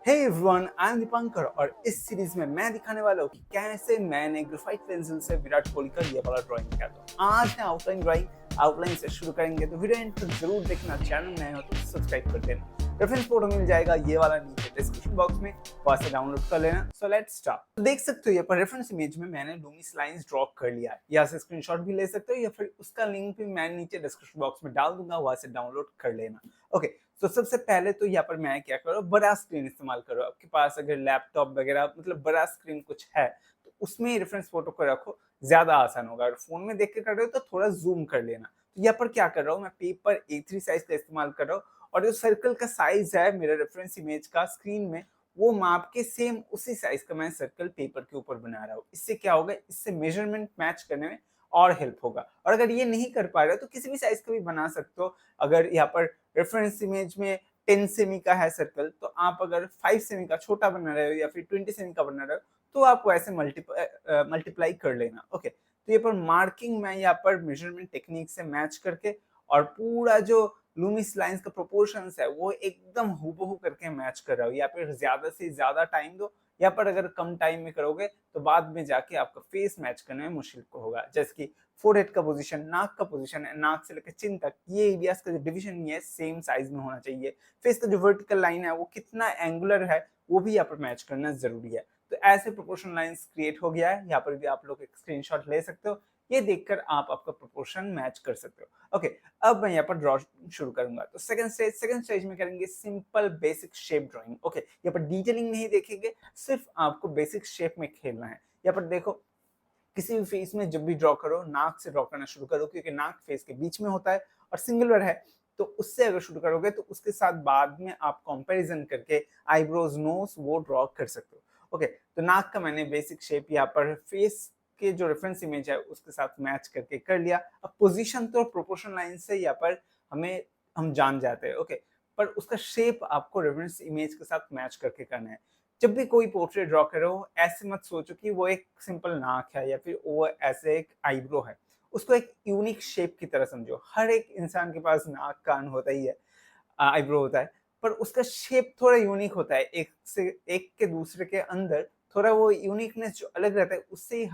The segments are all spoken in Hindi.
Hey everyone, I am Dipankar और इस सीरीज में मैं दिखाने वाला हूँ कि कैसे मैंने ग्रेफाइट पेंसिल से विराट कोहली का ये वाला ड्राइंग किया। तो आज है आउटलाइन ड्राइंग, आउटलाइन से शुरू करेंगे। तो वीडियो एंड तक जरूर देखना, चैनल नए हो तो सब्सक्राइब कर देना। रेफरेंस फोटो मिल जाएगा ये वाला नीचे डिस्क्रिप्शन बॉक्स में, वहां से डाउनलोड कर लेना। So let's start. तो देख सकते हो यहाँ पर रेफरेंस इमेज में मैंने लूमिस लाइंस ड्रॉ कर लिया है। यहाँ से स्क्रीनशॉट भी ले सकते हो या फिर उसका लिंक भी मैं नीचे डिस्क्रिप्शन बॉक्स में डाल दूंगा, वहां से डाउनलोड कर लेना। ओके, तो सबसे पहले तो यहाँ पर मैं क्या करो, बड़ा स्क्रीन इस्तेमाल करो। आपके पास अगर लैपटॉप वगैरह मतलब बड़ा स्क्रीन कुछ है तो उसमें रेफरेंस फोटो को रखो, ज्यादा आसान होगा। अगर फोन में देख के कर रहे हो तो थोड़ा जूम कर लेना। तो यहाँ पर क्या कर रहा हूँ, मैं पेपर A3 साइज का इस्तेमाल कर रहा हूँ और जो सर्कल का साइज है मेरे रेफरेंस इमेज का स्क्रीन में, वो माप के सेम उसी साइज का मैं सर्कल पेपर के ऊपर बना रहा हूँ। इससे क्या होगा, इससे मेजरमेंट मैच करने में और हेल्प होगा। और अगर ये नहीं कर पा रहे हो तो किसी भी साइज का भी बना सकते हो। अगर यहाँ पर रेफरेंस इमेज में 10 सेमी का है सर्कल, तो आप अगर 5 सेमी का छोटा बना रहे हो या फिर 20 सेमी का बना रहे हो तो आप वैसे मल्टीप्लाई कर लेना। ओके, तो ये पर मार्किंग मैं यहाँ पर मेजरमेंट टेक्निक से मैच करके और पूरा जो लूमिस लाइंस का प्रोपोर्शंस है वो एकदम हूबहू करके मैच कर रहा हूँ। या फिर ज्यादा से ज्यादा टाइम दो, या पर अगर कम टाइम में करोगे तो बाद में जाके आपका फेस मैच करने में मुश्किल को होगा। जैसे कि फोरहेड का पोजीशन, नाक का पोजीशन है, नाक से लेकर चिन तक ये एरियाज का जो डिवीजन है सेम साइज में होना चाहिए। फेस का जो वर्टिकल लाइन है वो कितना एंगुलर है वो भी यहाँ पर मैच करना जरूरी है। तो ऐसे प्रोपोर्शन लाइंस क्रिएट हो गया है। यहाँ पर भी आप लोग एक स्क्रीनशॉट ले सकते हो, ये देखकर आप आपका प्रोपोर्शन मैच कर सकते हो। ओके, अब मैं यहाँ पर ड्रॉ शुरू करूंगा। तो सेकंड स्टेज में करेंगे simple basic shape drawing. Okay, यहाँ पर डिटेलिंग नहीं देखेंगे, सिर्फ आपको बेसिक शेप में खेलना है। यहाँ पर देखो, किसी भी फेस में जब भी ड्रॉ करो नाक से ड्रॉ करना शुरू करो, क्योंकि नाक फेस के बीच में होता है और सिंगुलर है। तो उससे अगर शुरू करोगे तो उसके साथ बाद में आप कंपैरिजन करके आईब्रोज, नोज वो ड्रॉ कर सकते हो। ओके, तो नाक का मैंने बेसिक शेप यहाँ पर फेस के जो रेफरेंस इमेज है उसके साथ मैच करके कर लिया। अब पोजीशन तो प्रोपोर्शन लाइन से यहाँ पर हम जान जाते हैं। ओके, पर उसका शेप आपको रेफरेंस इमेज के साथ मैच करके करना है। जब भी कोई पोर्ट्रेट ड्रॉ करो ऐसे मत सोचो कि वो एक सिंपल नाक है या फिर वो ऐसे एक आईब्रो है। उसको एक यूनिक शेप की तरह समझो। हर एक इंसान के पास नाक कान होता ही है, आईब्रो होता है, पर उसका शेप थोड़ा यूनिक होता है। एक के दूसरे के अंदर थोड़ा वो यूनिकनेस जो अलग रहता है, उससे ही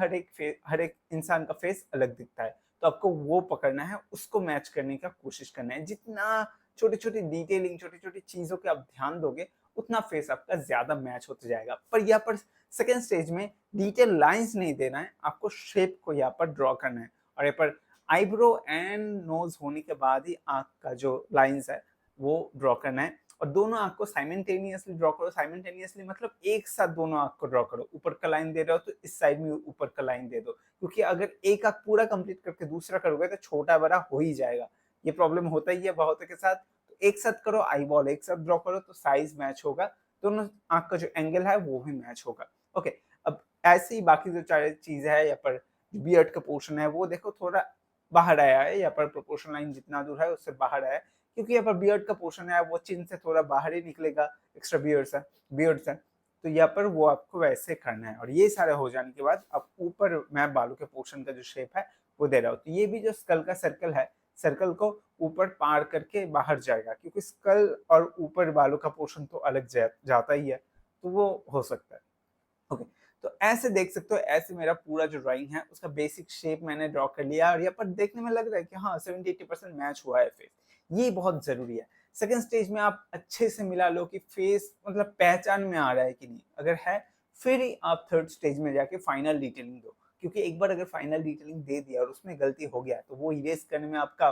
हर एक इंसान का फेस अलग दिखता है। तो आपको वो पकड़ना है, उसको मैच करने का कोशिश करना है। जितना छोटी छोटी डिटेलिंग, छोटी छोटी चीजों के आप ध्यान दोगे उतना फेस आपका ज्यादा मैच होता जाएगा। पर यहाँ पर सेकेंड स्टेज में डिटेल लाइंस नहीं देना है, आपको शेप को यहाँ पर ड्रॉ करना है। और यहाँ पर आईब्रो एंड नोज होने के बाद ही आंख का जो लाइंस है वो ड्रॉ करना है। और दोनों आंख को साइमल्टेनियसली ड्रॉ करो। साइमल्टेनियसली मतलब एक साथ दोनों आंख को ड्रॉ करो। ऊपर का लाइन दे रहे हो तो इस साइड में ऊपर का लाइन दे दो, क्योंकि अगर एक आंख पूरा कंप्लीट करके दूसरा करोगे तो छोटा बड़ा हो ही जाएगा। ये प्रॉब्लम होता ही है बहुतों के साथ। तो एक साथ करो, आई बॉल एक साथ ड्रॉ करो तो साइज मैच होगा, दोनों आंख का जो एंगल है वो भी मैच होगा। ओके, अब ऐसे ही बाकी जो चार चीज है, यहाँ पर बियर्ड का पोर्शन है वो देखो थोड़ा बाहर आया है। यहाँ पर प्रोपोर्शन लाइन जितना दूर है उससे बाहर आया है, क्योंकि यहाँ पर बियर्ड का पोर्शन है वो चिन से थोड़ा बाहर ही निकलेगा। एक्स्ट्रा बियर्ड्स है तो यहाँ पर वो आपको वैसे करना है। और ये सारे हो जाने के बाद अब ऊपर मैं बालों के पोर्शन का जो शेप है वो दे रहा हूँ। तो ये भी जो स्कल का सर्कल है, सर्कल को ऊपर पार करके बाहर जाएगा, क्योंकि स्कल और ऊपर बालों का पोर्शन तो अलग जाता ही है, तो वो हो सकता है। ओके, तो ऐसे देख सकते हो, ऐसे मेरा पूरा जो ड्राइंग है उसका बेसिक शेप मैंने ड्रॉ कर लिया। और यहाँ पर देखने में लग रहा है कि हाँ 70-80% मैच हुआ है फेस। ये बहुत जरूरी है। सेकंड स्टेज में आप अच्छे से मिला लो कि फेस मतलब पहचान में आ रहा है कि नहीं। अगर है फिर ही आप थर्ड स्टेज में जाके फाइनल डिटेलिंग दो, क्योंकि एक बार अगर फाइनल डिटेलिंग दे दिया और उसमें गलती हो गया तो वो इरेज करने में आपका,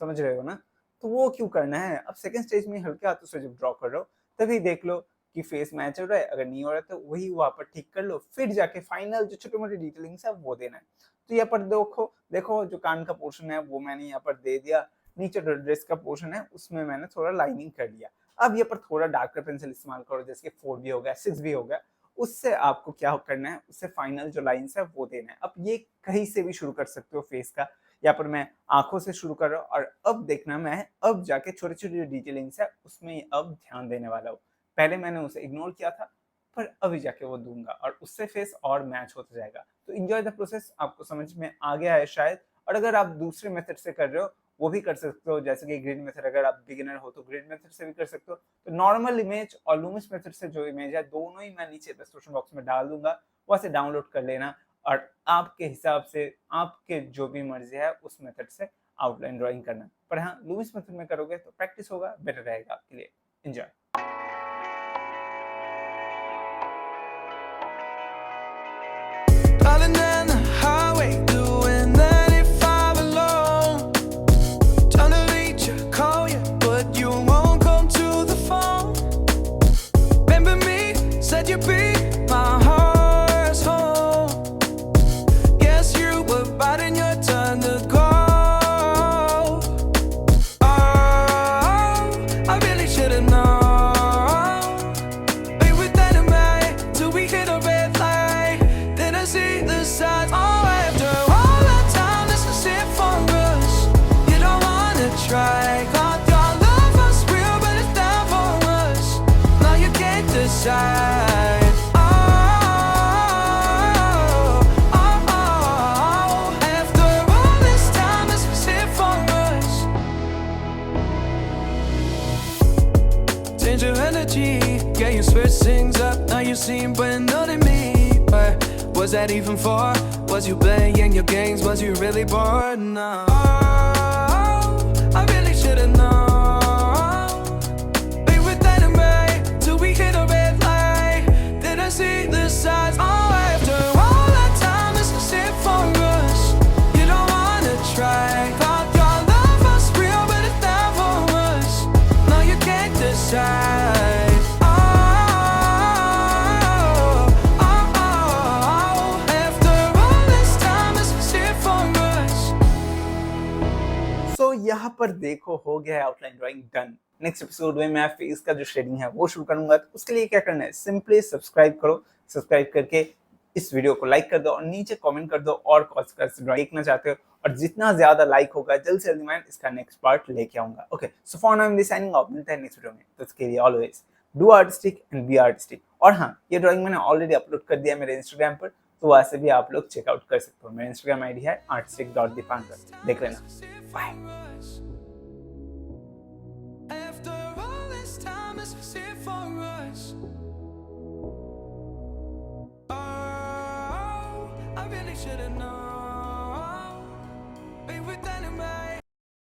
समझ रहे हो ना, तो वो क्यों करना है। अब सेकंड स्टेज में हल्के हाथों से जब ड्रॉ कर रहे हो तभी देख लो कि फेस मैच हो रहा है। अगर नहीं हो रहा है तो वही वहां पर ठीक कर लो, फिर जाके फाइनल जो छोटे मोटे डिटेलिंग्स है वो देना है। तो यहाँ पर देखो देखो जो कान का पोर्शन है वो मैंने यहाँ पर दे दिया। नीचे जो ड्रेस का पोर्शन है उसमें मैंने थोड़ा लाइनिंग कर लिया। अब यहाँ पर थोड़ा डार्कर पेंसिल इस्तेमाल करो, जैसे कि 4 भी हो गया, 6 भी हो गया। उससे आपको क्या करना है, उससे फाइनल जो लाइंस है वो देना है। अब ये कहीं से भी शुरू कर सकते हो फेस का। यहाँ पर मैं आंखों से शुरू कर रहा हूँ और अब देखना मैं अब जाके छोटी छोटी जो डिटेलिंग्स है उसमें अब ध्यान देने वाला हूँ। पहले मैंने उसे इग्नोर किया था, पर अभी जाके वो दूंगा और उससे फेस और मैच होता जाएगा। तो एंजॉय द प्रोसेस, आपको समझ में आ गया है शायद। और अगर आप दूसरे मेथड से कर रहे हो वो भी कर सकते हो, जैसे कि ग्रिड मेथड अगर आप बिगिनर हो तो ग्रिड मेथड से भी कर सकते हो। तो नॉर्मल इमेज और लूमिस मेथड से जो इमेज है दोनों ही मैं नीचे डिस्क्रिप्शन बॉक्स में डाल दूंगा, वहां से डाउनलोड कर लेना और आपके हिसाब से आपके जो भी मर्जी है उस मेथड से आउटलाइन ड्राइंग करना। पर हाँ, लूमिस मेथड में करोगे तो प्रैक्टिस होगा, बेटर रहेगा आपके लिए। Enjoy. Driving down the highway, doing 95 alone. Trying to reach you, call you, but you won't come to the phone. Remember me, said you'd be my heart's home. Guess you were biding your turn to go. Oh, I really should've known. We were dynamite till we hit a red light. Then I see the signs. Oh, after all that time, this is it for us. You don't wanna try. Thought your love was real, but it's down for us. Now you can't decide. Oh, oh, oh. After all this time, this is it for us. Change your energy, yeah, you switch things up. Now you seem brand new to me. But was that even for? Was you playing your games? Was you really bored? No. Oh, I really should've known. We were dynamite till we hit a red light. Then I see the signs. Oh, after all that time, this is it for us. You don't wanna try. Thought your love was real, but it's not for us. No, you can't decide. Oh, oh, oh. After all this time, this is it for us. सो यहाँ पर देखो हो गया है outline drawing done. Next episode में मैं फेस का जो शेडिंग है वो शुरू करूंगा। तो उसके लिए क्या करना है, सिंपली सब्सक्राइब करो। सब्सक्राइब करके इस वीडियो को लाइक कर दो और नीचे कमेंट कर दो और कौन सा ड्राइंग देखना चाहते हो, और जितना ज्यादा लाइक होगा जल्द से जल्द मैं इसका नेक्स्ट पार्ट लेके आऊंगा। Okay, so for now I am signing off. मिलते हैं नेक्स्ट वीडियो में। तो उसके लिए always do artistic and be artistic. और हाँ, ये ड्राइंग मैंने ऑलरेडी अपलोड कर दिया मेरे इंस्टाग्राम पर, तो वहां से भी आप लोग चेकआउट कर सकते हो। मेरा इंस्टाग्राम आईडी है artistic.deepankar, देख लेना। Bye. After all this time, this is it for us. Oh, I really should've known.